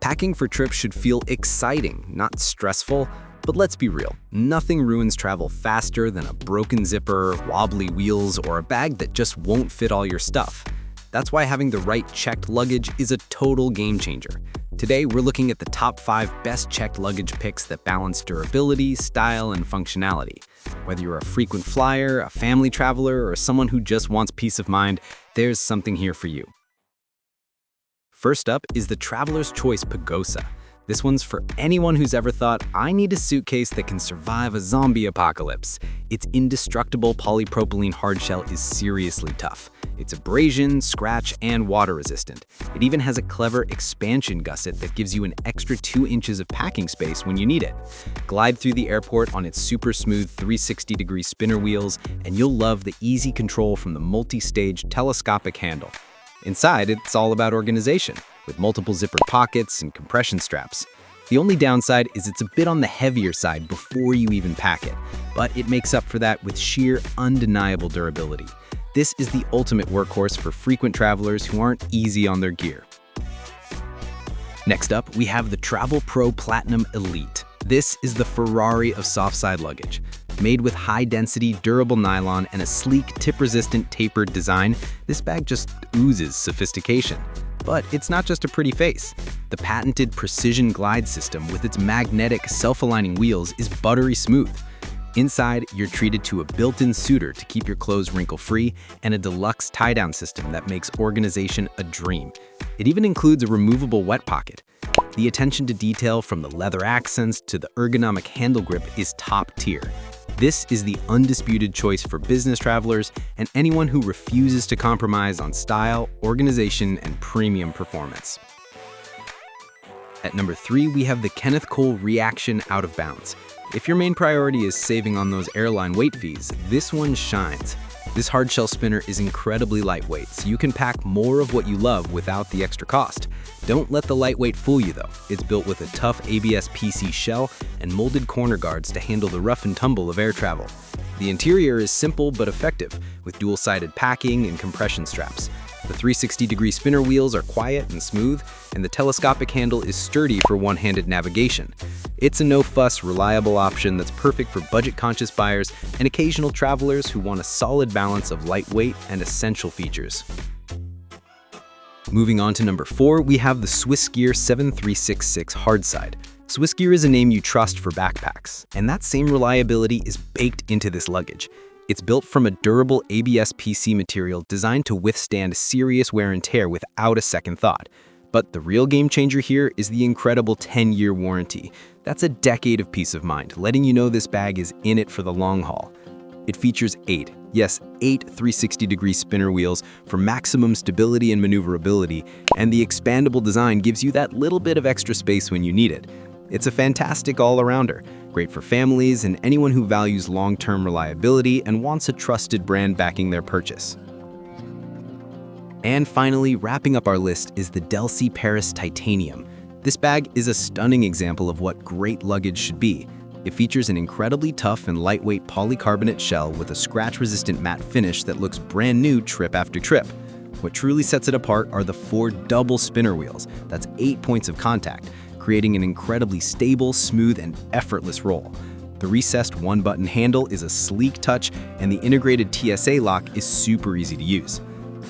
Packing for trips should feel exciting, not stressful. But let's be real, nothing ruins travel faster than a broken zipper, wobbly wheels, or a bag that just won't fit all your stuff. That's why having the right checked luggage is a total game changer. Today, we're looking at the top 5 best checked luggage picks that balance durability, style, and functionality. Whether you're a frequent flyer, a family traveler, or someone who just wants peace of mind, there's something here for you. First up is the Traveler's Choice Pagosa. This one's for anyone who's ever thought, I need a suitcase that can survive a zombie apocalypse. Its indestructible polypropylene hardshell is seriously tough. It's abrasion, scratch, and water resistant. It even has a clever expansion gusset that gives you an extra 2 inches of packing space when you need it. Glide through the airport on its super smooth 360-degree spinner wheels, and you'll love the easy control from the multi-stage telescopic handle. Inside, it's all about organization, with multiple zippered pockets and compression straps. The only downside is it's a bit on the heavier side before you even pack it, but it makes up for that with sheer, undeniable durability. This is the ultimate workhorse for frequent travelers who aren't easy on their gear. Next up, we have the Travelpro Platinum Elite. This is the Ferrari of Softside luggage. Made with high-density, durable nylon and a sleek, tip-resistant, tapered design, this bag just oozes sophistication. But it's not just a pretty face. The patented precision glide system with its magnetic, self-aligning wheels is buttery smooth. Inside, you're treated to a built-in suitor to keep your clothes wrinkle-free and a deluxe tie-down system that makes organization a dream. It even includes a removable wet pocket. The attention to detail from the leather accents to the ergonomic handle grip is top tier. This is the undisputed choice for business travelers and anyone who refuses to compromise on style, organization, and premium performance. At number 3, we have the Kenneth Cole Reaction Out of Bounds. If your main priority is saving on those airline weight fees, this one shines. This hardshell spinner is incredibly lightweight, so you can pack more of what you love without the extra cost. Don't let the lightweight fool you though. It's built with a tough ABS PC shell and molded corner guards to handle the rough and tumble of air travel. The interior is simple but effective, with dual-sided packing and compression straps. The 360-degree spinner wheels are quiet and smooth, and the telescopic handle is sturdy for one-handed navigation. It's a no-fuss, reliable option that's perfect for budget-conscious buyers and occasional travelers who want a solid balance of lightweight and essential features. Moving on to number 4, we have the SwissGear 7366 hardside. SwissGear is a name you trust for backpacks, and that same reliability is baked into this luggage. It's built from a durable ABS PC material designed to withstand serious wear and tear without a second thought. But the real game changer here is the incredible 10-year warranty. That's a decade of peace of mind, letting you know this bag is in it for the long haul. It features 8 360-degree spinner wheels for maximum stability and maneuverability, and the expandable design gives you that little bit of extra space when you need it. It's a fantastic all-arounder, great for families and anyone who values long-term reliability and wants a trusted brand backing their purchase. And finally, wrapping up our list is the DELSEY Paris Titanium. This bag is a stunning example of what great luggage should be. It features an incredibly tough and lightweight polycarbonate shell with a scratch-resistant matte finish that looks brand new trip after trip. What truly sets it apart are the 4 double spinner wheels. That's 8 points of contact, creating an incredibly stable, smooth, and effortless roll. The recessed 1-button handle is a sleek touch, and the integrated TSA lock is super easy to use.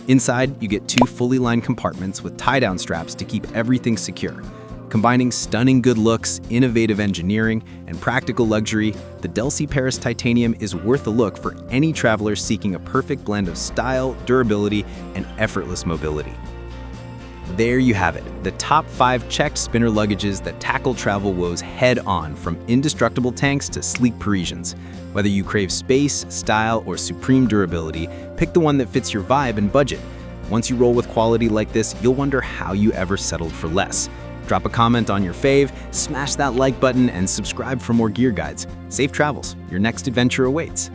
Inside, you get 2 fully lined compartments with tie-down straps to keep everything secure. Combining stunning good looks, innovative engineering, and practical luxury, the DELSEY Paris Titanium is worth a look for any traveler seeking a perfect blend of style, durability, and effortless mobility. There you have it, the top 5 checked spinner luggages that tackle travel woes head-on, from indestructible tanks to sleek Parisians. Whether you crave space, style, or supreme durability, pick the one that fits your vibe and budget. Once you roll with quality like this, you'll wonder how you ever settled for less. Drop a comment on your fave, smash that like button, and subscribe for more gear guides. Safe travels, your next adventure awaits.